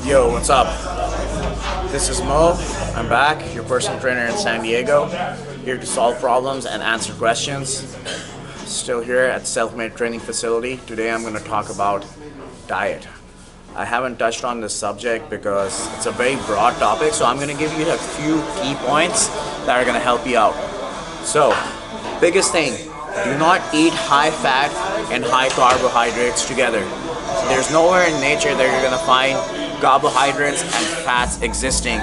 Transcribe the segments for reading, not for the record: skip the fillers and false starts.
Yo, what's up? This is Mo. I'm back, your personal trainer in San Diego, here to solve problems and answer questions. Still here at Self-Made Training Facility. Today I'm going to talk about diet. I haven't touched on this subject because it's a very broad topic, so I'm going to give you a few key points that are going to help you out. So, biggest thing, do not eat high fat and high carbohydrates together. There's nowhere in nature that you're going to find carbohydrates and fats existing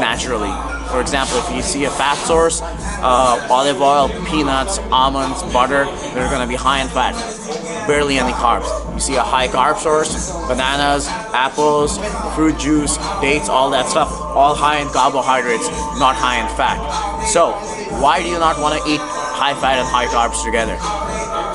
naturally. For example, if you see a fat source, olive oil, peanuts, almonds, butter, they're going to be high in fat, barely any carbs. You see a high carb source, bananas, apples, fruit juice, dates, all that stuff, all high in carbohydrates, not high in fat. So why do you not want to eat high fat and high carbs together?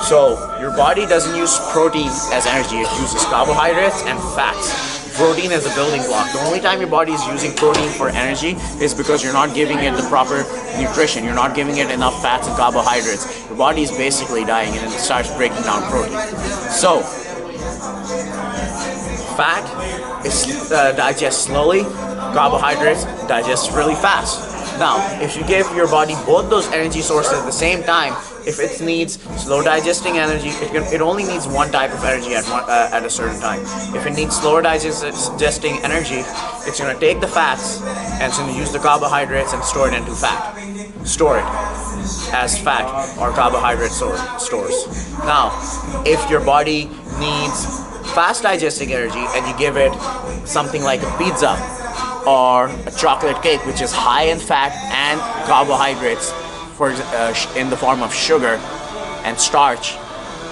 So your body doesn't use protein as energy, it uses carbohydrates and fats. Protein is a building block. The only time your body is using protein for energy is because you're not giving it the proper nutrition. You're not giving it enough fats and carbohydrates. Your body is basically dying and it starts breaking down protein. So, fat is digests slowly, carbohydrates digest really fast. Now, if you give your body both those energy sources at the same time, if it needs slow digesting energy, it only needs one type of energy at a certain time. If it needs slower digesting energy, it's going to take the fats and it's going to use the carbohydrates and store it into fat. Store it as fat or carbohydrate stores. Now, if your body needs fast digesting energy and you give it something like a pizza or a chocolate cake, which is high in fat and carbohydrates, in the form of sugar and starch,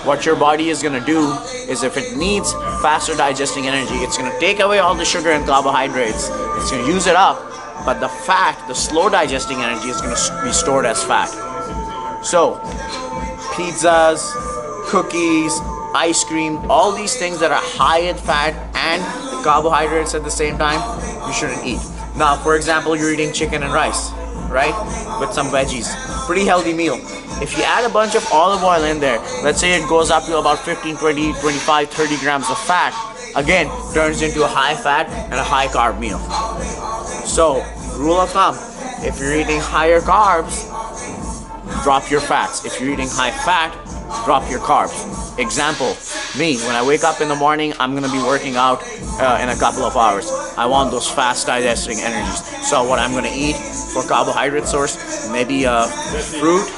what your body is going to do is, if it needs faster digesting energy, it's going to take away all the sugar and carbohydrates, it's going to use it up, but the fat, the slow digesting energy, is going to be stored as fat. So pizzas, cookies, ice cream, all these things that are high in fat and carbohydrates at the same time, you shouldn't eat. Now, for example, you're eating chicken and rice, right, with some veggies. Pretty healthy meal. If you add a bunch of olive oil in there, let's say it goes up to about 15, 20, 25, 30 grams of fat, again, turns into a high fat and a high carb meal. So, rule of thumb, if you're eating higher carbs, drop your fats. If you're eating high fat, drop your carbs. Example, me, when I wake up in the morning, I'm going to be working out in a couple of hours. I want those fast digesting energies. So what I'm going to eat for carbohydrate source, maybe fruit,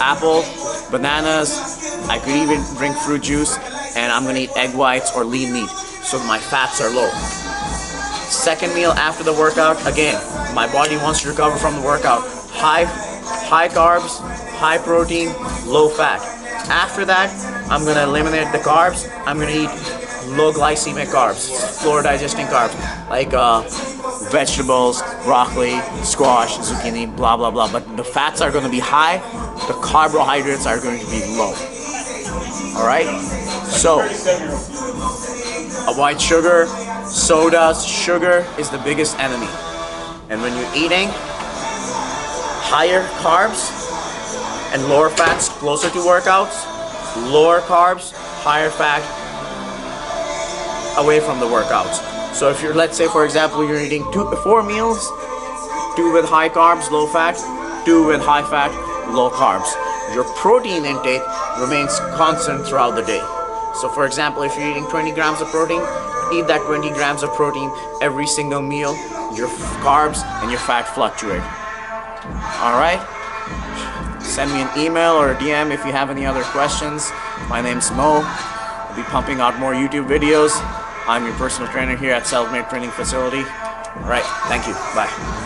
apple, bananas. I could even drink fruit juice, and I'm going to eat egg whites or lean meat, so my fats are low. Second meal after the workout, again, my body wants to recover from the workout. High carbs, high protein, low fat. After that, I'm going to eliminate the carbs. I'm going to eat low glycemic carbs, slower digesting carbs, like vegetables, broccoli, squash, zucchini, blah, blah, blah. But the fats are going to be high, the carbohydrates are going to be low. Alright? So, avoid sugar, sodas. Sugar is the biggest enemy. And when you're eating higher carbs and lower fats closer to workouts, lower carbs, higher fat away from the workouts. So if you're, let's say for example, you're eating 4 meals, 2 with high carbs, low fat, 2 with high fat, low carbs. Your protein intake remains constant throughout the day. So for example, if you're eating 20 grams of protein, eat that 20 grams of protein every single meal. Your carbs and your fat fluctuate. Alright? Send me an email or a DM if you have any other questions. My name's Mo. I'll be pumping out more YouTube videos. I'm your personal trainer here at Self-Made Training Facility. Alright, thank you. Bye.